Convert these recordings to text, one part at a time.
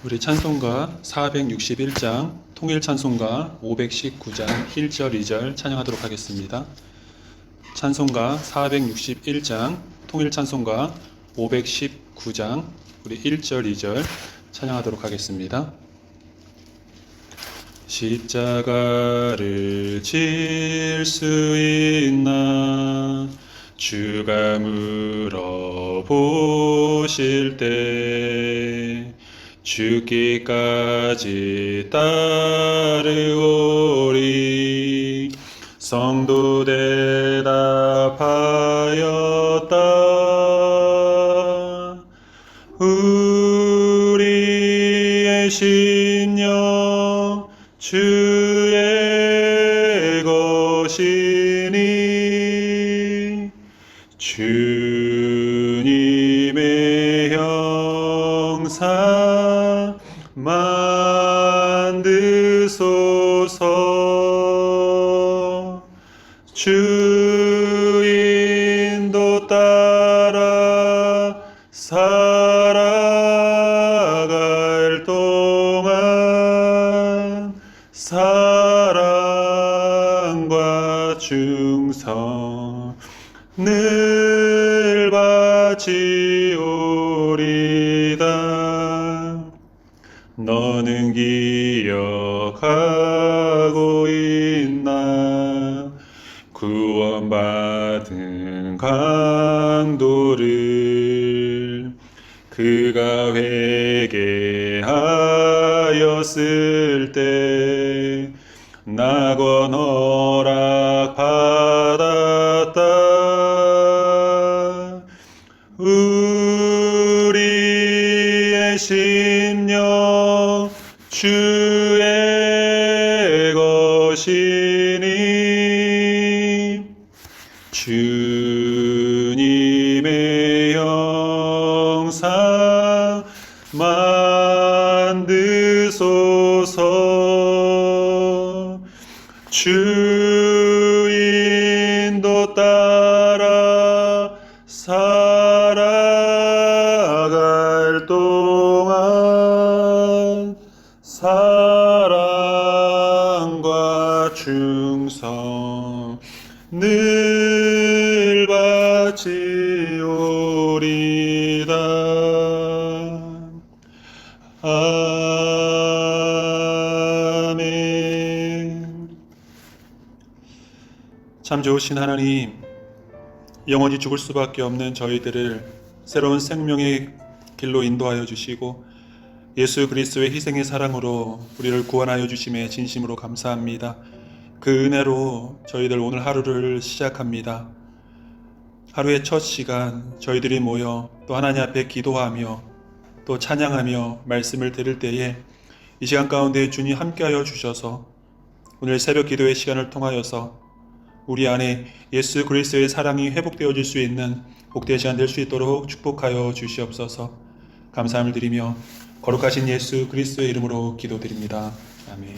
우리 찬송가 461장, 통일찬송가 519장 1절 2절 찬양하도록 하겠습니다. 찬송가 461장, 통일찬송가 519장 우리 1절 2절 찬양하도록 하겠습니다. 십자가를 질 수 있나 주가 물어보실 때 죽기까지 따르오리. 성도 대답하였다. 우리의 심령 주의 것이니 주님의 형상 만드소서. 주 인도 따라 살아갈 동안 사랑과 충성 늘 바치오리다. 너는 기억하고 있나 구원받은 강도를 그가 회개하였을 때 낙원 허락받았다. 우리의 심령 주의 것이니 주님의 형상 만드소서. 주 인도 따라 살아갈 동안 사랑과 충성 늘 바치오리다. 아멘. 참 좋으신 하나님, 영원히 죽을 수밖에 없는 저희들을 새로운 생명의 길로 인도하여 주시고 예수 그리스도의 희생의 사랑으로 우리를 구원하여 주심에 진심으로 감사합니다. 그 은혜로 저희들 오늘 하루를 시작합니다. 하루의 첫 시간 저희들이 모여 또 하나님 앞에 기도하며 또 찬양하며 말씀을 들을 때에 이 시간 가운데 주님 함께하여 주셔서 오늘 새벽 기도의 시간을 통하여서 우리 안에 예수 그리스도의 사랑이 회복되어질 수 있는 복된 시간 될 수 있도록 축복하여 주시옵소서. 감사함을 드리며 거룩하신 예수 그리스도의 이름으로 기도드립니다. 아멘.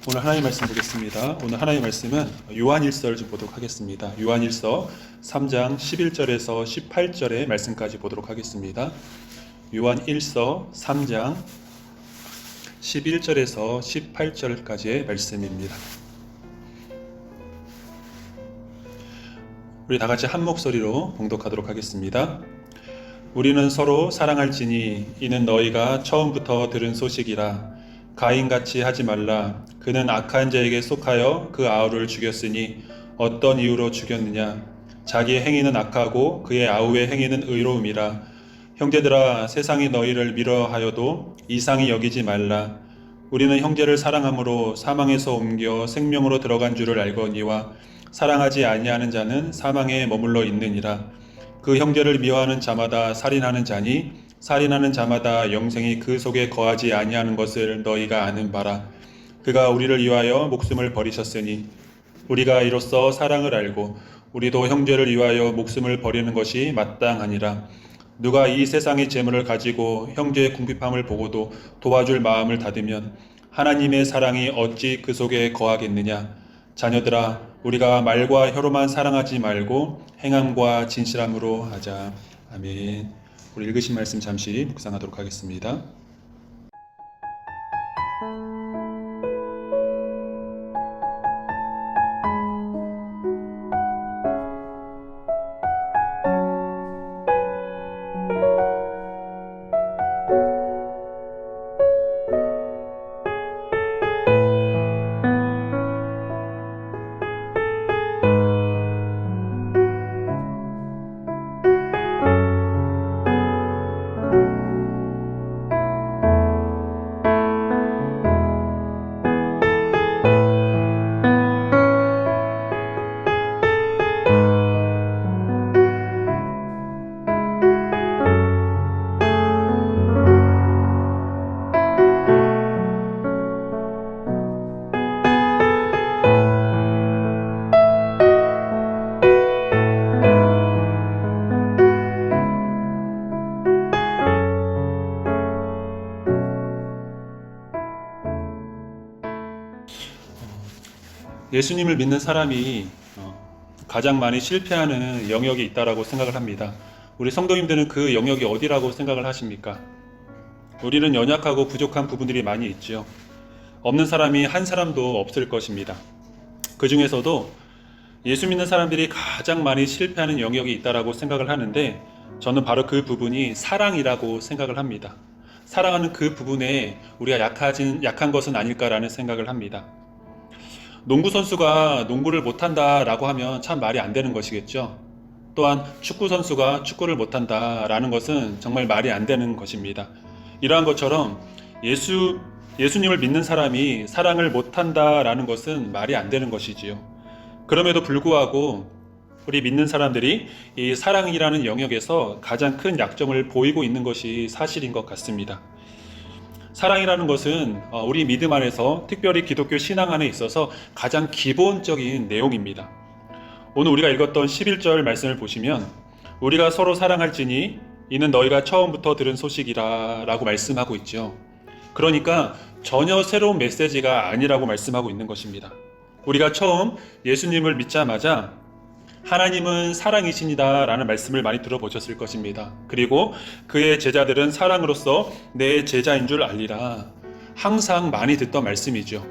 오늘 하나님의 말씀 보겠습니다. 오늘 하나님의 말씀은 요한일서를 좀 보도록 하겠습니다. 요한일서 3장 11절에서 18절의 말씀까지 보도록 하겠습니다. 요한일서 3장 11절에서 18절까지의 말씀입니다. 우리 다 같이 한 목소리로 봉독하도록 하겠습니다. 우리는 서로 사랑할지니 이는 너희가 처음부터 들은 소식이라. 가인같이 하지 말라. 그는 악한 자에게 속하여 그 아우를 죽였으니 어떤 이유로 죽였느냐. 자기의 행위는 악하고 그의 아우의 행위는 의로움이라. 형제들아, 세상이 너희를 미워하여도 이상히 여기지 말라. 우리는 형제를 사랑함으로 사망에서 옮겨 생명으로 들어간 줄을 알거니와 사랑하지 아니하는 자는 사망에 머물러 있느니라. 그 형제를 미워하는 자마다 살인하는 자니 살인하는 자마다 영생이 그 속에 거하지 아니하는 것을 너희가 아는 바라. 그가 우리를 위하여 목숨을 버리셨으니 우리가 이로써 사랑을 알고 우리도 형제를 위하여 목숨을 버리는 것이 마땅하니라. 누가 이 세상의 재물을 가지고 형제의 궁핍함을 보고도 도와줄 마음을 닫으면 하나님의 사랑이 어찌 그 속에 거하겠느냐. 자녀들아, 우리가 말과 혀로만 사랑하지 말고 행함과 진실함으로 하자. 아멘. 우리 읽으신 말씀 잠시 묵상하도록 하겠습니다. 예수님을 믿는 사람이 가장 많이 실패하는 영역이 있다라고 생각을 합니다. 우리 성도님들은 그 영역이 어디라고 생각을 하십니까? 우리는 연약하고 부족한 부분들이 많이 있지요. 없는 사람이 한 사람도 없을 것입니다. 그 중에서도 예수 믿는 사람들이 가장 많이 실패하는 영역이 있다라고 생각을 하는데, 저는 바로 그 부분이 사랑이라고 생각을 합니다. 사랑하는 그 부분에 우리가 약한 것은 아닐까라는 생각을 합니다. 농구 선수가 농구를 못한다라고 하면 참 말이 안 되는 것이겠죠. 또한 축구 선수가 축구를 못한다라는 것은 정말 말이 안 되는 것입니다. 이러한 것처럼 예수님을 믿는 사람이 사랑을 못한다라는 것은 말이 안 되는 것이지요. 그럼에도 불구하고 우리 믿는 사람들이 이 사랑이라는 영역에서 가장 큰 약점을 보이고 있는 것이 사실인 것 같습니다. 사랑이라는 것은 우리 믿음 안에서, 특별히 기독교 신앙 안에 있어서 가장 기본적인 내용입니다. 오늘 우리가 읽었던 11절 말씀을 보시면, 우리가 서로 사랑할지니 이는 너희가 처음부터 들은 소식이라 라고 말씀하고 있죠. 그러니까 전혀 새로운 메시지가 아니라고 말씀하고 있는 것입니다. 우리가 처음 예수님을 믿자마자 하나님은 사랑이십니다 라는 말씀을 많이 들어보셨을 것입니다. 그리고 그의 제자들은 사랑으로서 내 제자인 줄 알리라, 항상 많이 듣던 말씀이죠.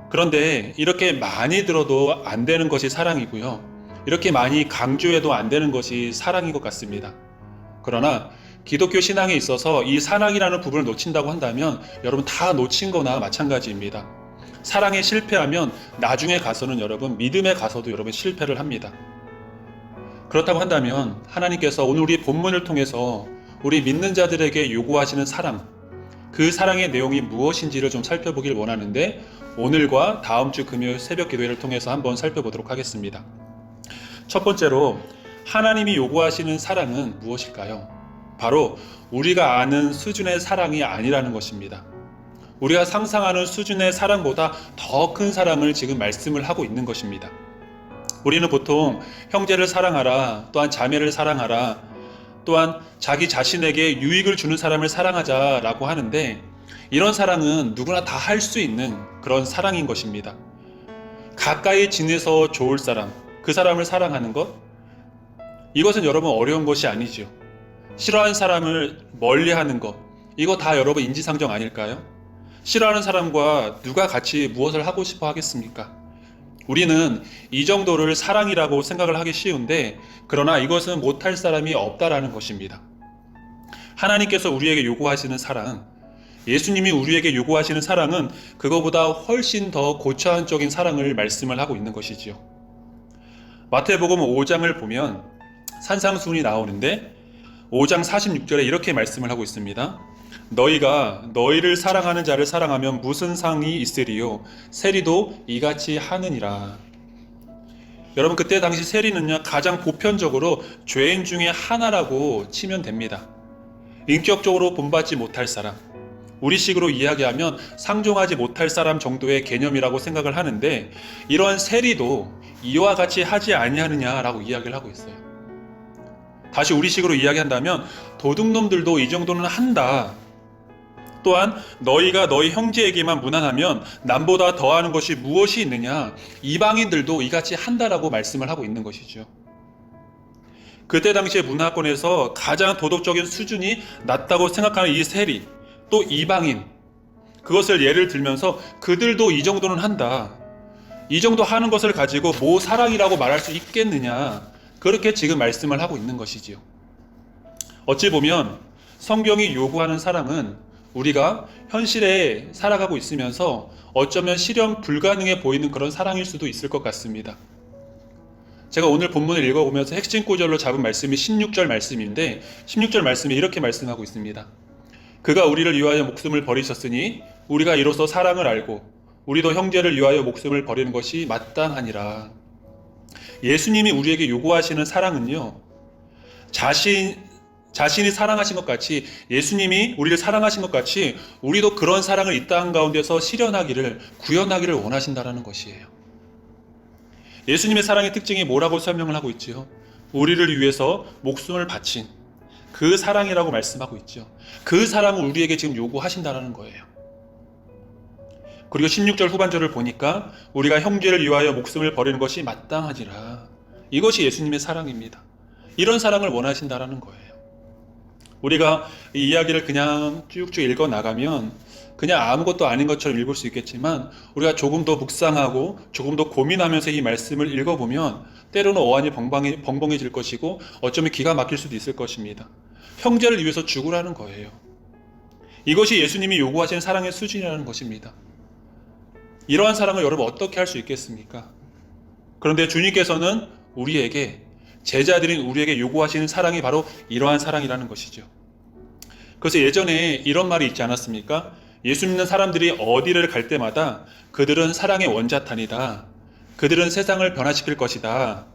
그런데 이렇게 많이 들어도 안 되는 것이 사랑이고요, 이렇게 많이 강조해도 안 되는 것이 사랑인 것 같습니다. 그러나 기독교 신앙에 있어서 이 사랑이라는 부분을 놓친다고 한다면 여러분 다 놓친 거나 마찬가지입니다. 사랑에 실패하면 나중에 가서는 여러분 믿음에 가서도 여러분 실패를 합니다. 그렇다고 한다면 하나님께서 오늘 우리 본문을 통해서 우리 믿는 자들에게 요구하시는 사랑, 그 사랑의 내용이 무엇인지를 좀 살펴보길 원하는데, 오늘과 다음 주 금요일 새벽 기도회를 통해서 한번 살펴보도록 하겠습니다. 첫 번째로 하나님이 요구하시는 사랑은 무엇일까요? 바로 우리가 아는 수준의 사랑이 아니라는 것입니다. 우리가 상상하는 수준의 사랑보다 더 큰 사랑을 지금 말씀을 하고 있는 것입니다. 우리는 보통 형제를 사랑하라, 또한 자매를 사랑하라, 또한 자기 자신에게 유익을 주는 사람을 사랑하자라고 하는데, 이런 사랑은 누구나 다 할 수 있는 그런 사랑인 것입니다. 가까이 지내서 좋을 사람, 그 사람을 사랑하는 것, 이것은 여러분 어려운 것이 아니지요. 싫어하는 사람을 멀리하는 것, 이거 다 여러분 인지상정 아닐까요? 싫어하는 사람과 누가 같이 무엇을 하고 싶어 하겠습니까? 우리는 이 정도를 사랑이라고 생각을 하기 쉬운데, 그러나 이것은 못할 사람이 없다라는 것입니다. 하나님께서 우리에게 요구하시는 사랑, 예수님이 우리에게 요구하시는 사랑은 그거보다 훨씬 더 고차원적인 사랑을 말씀을 하고 있는 것이지요. 마태복음 5장을 보면 산상수훈이 나오는데 5장 46절에 이렇게 말씀을 하고 있습니다. 너희가 너희를 사랑하는 자를 사랑하면 무슨 상이 있으리요? 세리도 이같이 하느니라. 여러분, 그때 당시 세리는요, 가장 보편적으로 죄인 중에 하나라고 치면 됩니다. 인격적으로 본받지 못할 사람, 우리식으로 이야기하면 상종하지 못할 사람 정도의 개념이라고 생각을 하는데, 이러한 세리도 이와 같이 하지 아니하느냐라고 이야기를 하고 있어요. 다시 우리식으로 이야기한다면 도둑놈들도 이 정도는 한다. 또한 너희가 너희 형제에게만 무난하면 남보다 더하는 것이 무엇이 있느냐, 이방인들도 이같이 한다라고 말씀을 하고 있는 것이죠. 그때 당시의 문화권에서 가장 도덕적인 수준이 낮다고 생각하는 이 세리, 또 이방인, 그것을 예를 들면서 그들도 이 정도는 한다, 이 정도 하는 것을 가지고 뭐 사랑이라고 말할 수 있겠느냐, 그렇게 지금 말씀을 하고 있는 것이지요. 어찌 보면 성경이 요구하는 사랑은 우리가 현실에 살아가고 있으면서 어쩌면 실현 불가능해 보이는 그런 사랑일 수도 있을 것 같습니다. 제가 오늘 본문을 읽어보면서 핵심 구절로 잡은 말씀이 16절 말씀인데, 16절 말씀이 이렇게 말씀하고 있습니다. 그가 우리를 위하여 목숨을 버리셨으니 우리가 이로써 사랑을 알고 우리도 형제를 위하여 목숨을 버리는 것이 마땅하니라. 예수님이 우리에게 요구하시는 사랑은요, 자신이 사랑하신 것 같이, 예수님이 우리를 사랑하신 것 같이 우리도 그런 사랑을 이 땅 가운데서 실현하기를, 구현하기를 원하신다라는 것이에요. 예수님의 사랑의 특징이 뭐라고 설명을 하고 있지요? 우리를 위해서 목숨을 바친 그 사랑이라고 말씀하고 있죠. 그 사랑을 우리에게 지금 요구하신다라는 거예요. 그리고 16절 후반절을 보니까 우리가 형제를 위하여 목숨을 버리는 것이 마땅하지라. 이것이 예수님의 사랑입니다. 이런 사랑을 원하신다라는 거예요. 우리가 이 이야기를 그냥 쭉쭉 읽어 나가면 그냥 아무것도 아닌 것처럼 읽을 수 있겠지만, 우리가 조금 더 묵상하고 조금 더 고민하면서 이 말씀을 읽어보면 때로는 어안이 벙벙해질 것이고 어쩌면 기가 막힐 수도 있을 것입니다. 형제를 위해서 죽으라는 거예요. 이것이 예수님이 요구하시는 사랑의 수준이라는 것입니다. 이러한 사랑을 여러분 어떻게 할 수 있겠습니까? 그런데 주님께서는 우리에게, 제자들인 우리에게 요구하시는 사랑이 바로 이러한 사랑이라는 것이죠. 그래서 예전에 이런 말이 있지 않았습니까? 예수 믿는 사람들이 어디를 갈 때마다 그들은 사랑의 원자탄이다. 그들은 세상을 변화시킬 것이다.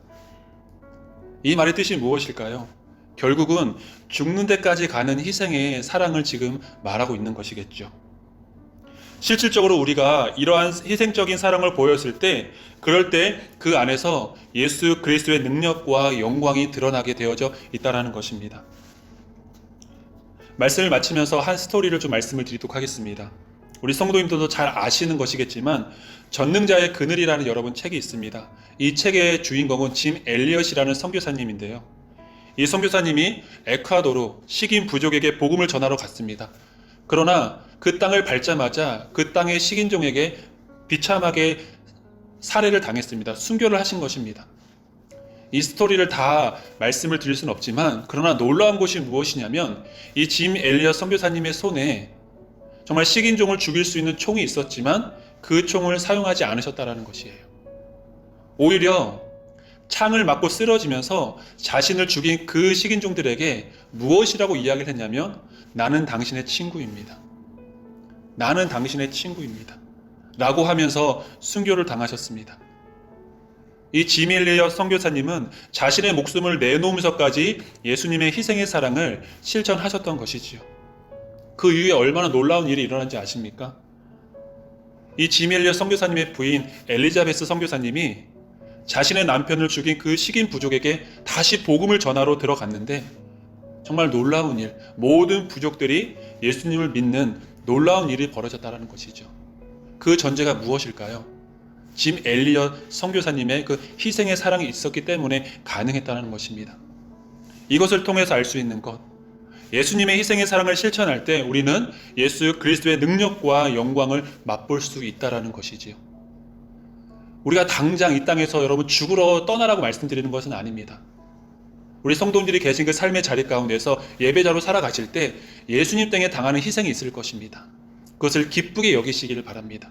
이 말의 뜻이 무엇일까요? 결국은 죽는 데까지 가는 희생의 사랑을 지금 말하고 있는 것이겠죠. 실질적으로 우리가 이러한 희생적인 사랑을 보였을 때, 그럴 때 그 안에서 예수 그리스도의 능력과 영광이 드러나게 되어져 있다는 것입니다. 말씀을 마치면서 한 스토리를 좀 말씀을 드리도록 하겠습니다. 우리 성도님들도 잘 아시는 것이겠지만 전능자의 그늘이라는 여러분 책이 있습니다. 이 책의 주인공은 짐 엘리엇이라는 선교사님인데요. 이 선교사님이 에콰도르 식인 부족에게 복음을 전하러 갔습니다. 그러나 그 땅을 밟자마자 그 땅의 식인종에게 비참하게 살해를 당했습니다. 순교를 하신 것입니다. 이 스토리를 다 말씀을 드릴 수는 없지만, 그러나 놀라운 것이 무엇이냐면 이 짐 엘리엇 선교사님의 손에 정말 식인종을 죽일 수 있는 총이 있었지만 그 총을 사용하지 않으셨다는 것이에요. 오히려 창을 맞고 쓰러지면서 자신을 죽인 그 식인종들에게 무엇이라고 이야기를 했냐면, 나는 당신의 친구입니다. 나는 당신의 친구입니다. 라고 하면서 순교를 당하셨습니다. 이 짐 엘리엇 선교사님은 자신의 목숨을 내놓으면서까지 예수님의 희생의 사랑을 실천하셨던 것이지요. 그 이후에 얼마나 놀라운 일이 일어난지 아십니까? 이 짐 엘리엇 선교사님의 부인 엘리자베스 선교사님이 자신의 남편을 죽인 그 식인 부족에게 다시 복음을 전하러 들어갔는데, 정말 놀라운 일, 모든 부족들이 예수님을 믿는 놀라운 일이 벌어졌다는 것이죠. 그 전제가 무엇일까요? 짐 엘리엇 선교사님의 그 희생의 사랑이 있었기 때문에 가능했다는 것입니다. 이것을 통해서 알 수 있는 것, 예수님의 희생의 사랑을 실천할 때 우리는 예수 그리스도의 능력과 영광을 맛볼 수 있다는 것이지요. 우리가 당장 이 땅에서 여러분 죽으러 떠나라고 말씀드리는 것은 아닙니다. 우리 성도님들이 계신 그 삶의 자리 가운데서 예배자로 살아가실 때 예수님 때문에 당하는 희생이 있을 것입니다. 그것을 기쁘게 여기시기를 바랍니다.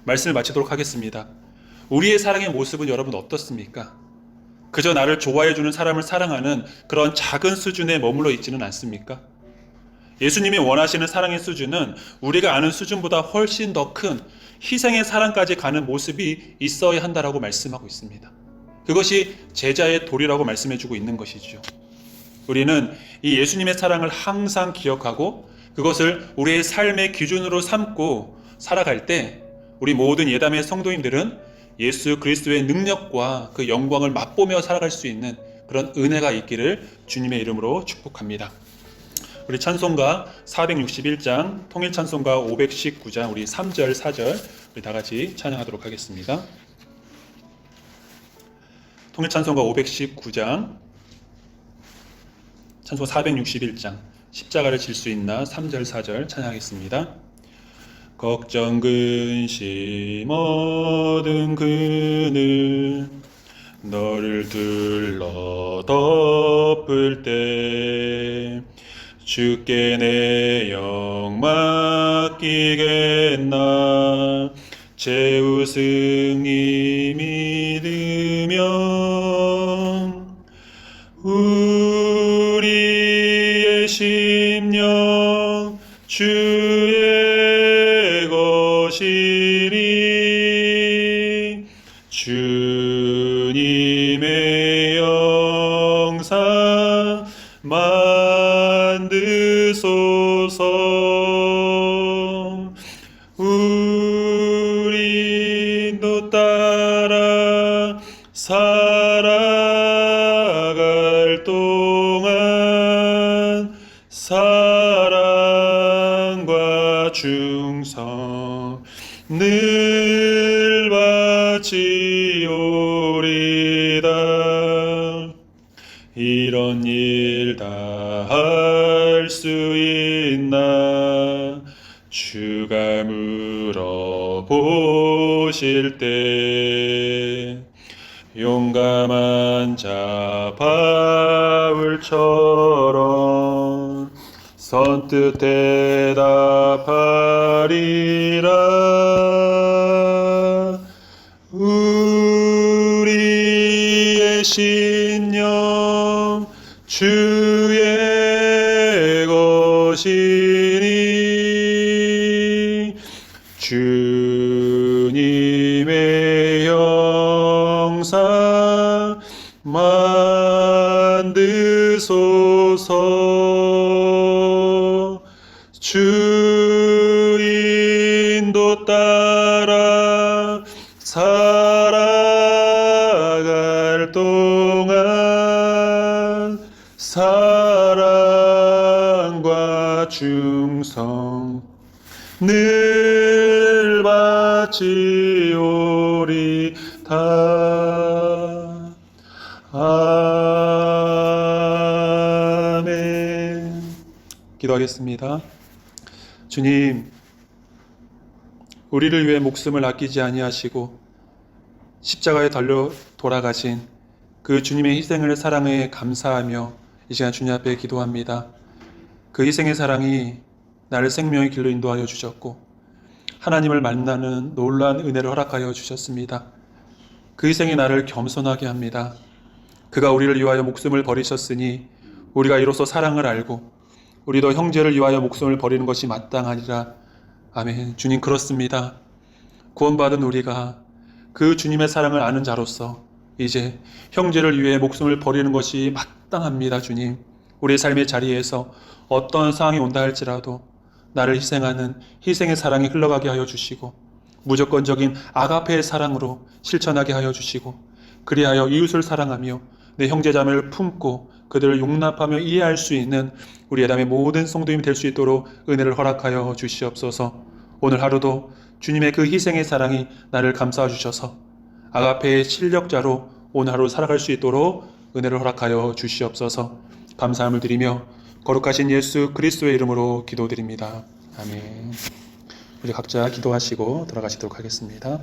말씀을 마치도록 하겠습니다. 우리의 사랑의 모습은 여러분 어떻습니까? 그저 나를 좋아해주는 사람을 사랑하는 그런 작은 수준에 머물러 있지는 않습니까? 예수님이 원하시는 사랑의 수준은 우리가 아는 수준보다 훨씬 더 큰 희생의 사랑까지 가는 모습이 있어야 한다라고 말씀하고 있습니다. 그것이 제자의 도리라고 말씀해주고 있는 것이죠. 우리는 이 예수님의 사랑을 항상 기억하고 그것을 우리의 삶의 기준으로 삼고 살아갈 때 우리 모든 예담의 성도님들은 예수 그리스도의 능력과 그 영광을 맛보며 살아갈 수 있는 그런 은혜가 있기를 주님의 이름으로 축복합니다. 우리 찬송가 461장, 통일 찬송가 519장, 우리 3절, 4절 우리 다 같이 찬양하도록 하겠습니다. 통일 찬송가 519장, 찬송 461장, 십자가를 질 수 있나 3절, 4절 찬양하겠습니다. 걱정 근심 얻은 그늘 너를 둘러 덮을 때 주께 내 영 맡기겠나 제우승이 믿으면 우리의 심령 주의 것이니 주님의 영상 만드소서. 우리도 따라 살아갈 동안 사랑과 충성 늘 바치오리다. 이런 일 다 할 수 있나? 주가 물어보실 때 용감한 자 바울처럼 선뜻 대답하리라. 우리의 신령 주의 것이니 주님의 형상 만드소서. 주 인도 따라 살아갈 동안 사랑과 충성 늘 바치오리다. 아멘. 기도하겠습니다. 주님, 우리를 위해 목숨을 아끼지 아니하시고 십자가에 달려 돌아가신 그 주님의 희생을 사랑해 감사하며 이 시간 주님 앞에 기도합니다. 그 희생의 사랑이 나를 생명의 길로 인도하여 주셨고 하나님을 만나는 놀라운 은혜를 허락하여 주셨습니다. 그 희생이 나를 겸손하게 합니다. 그가 우리를 위하여 목숨을 버리셨으니 우리가 이로써 사랑을 알고 우리도 형제를 위하여 목숨을 버리는 것이 마땅하니라. 아멘. 주님, 그렇습니다. 구원받은 우리가 그 주님의 사랑을 아는 자로서 이제 형제를 위해 목숨을 버리는 것이 마땅합니다. 주님, 우리의 삶의 자리에서 어떤 상황이 온다 할지라도 나를 희생하는 희생의 사랑이 흘러가게 하여 주시고 무조건적인 아가페의 사랑으로 실천하게 하여 주시고 그리하여 이웃을 사랑하며 내 형제자매를 품고 그들을 용납하며 이해할 수 있는 우리 예담의 모든 성도님이 될 수 있도록 은혜를 허락하여 주시옵소서. 오늘 하루도 주님의 그 희생의 사랑이 나를 감싸 주셔서 아가페의 실력자로 오늘 하루 살아갈 수 있도록 은혜를 허락하여 주시옵소서. 감사함을 드리며 거룩하신 예수 그리스도의 이름으로 기도드립니다. 아멘. 우리 각자 기도하시고 들어가시도록 하겠습니다.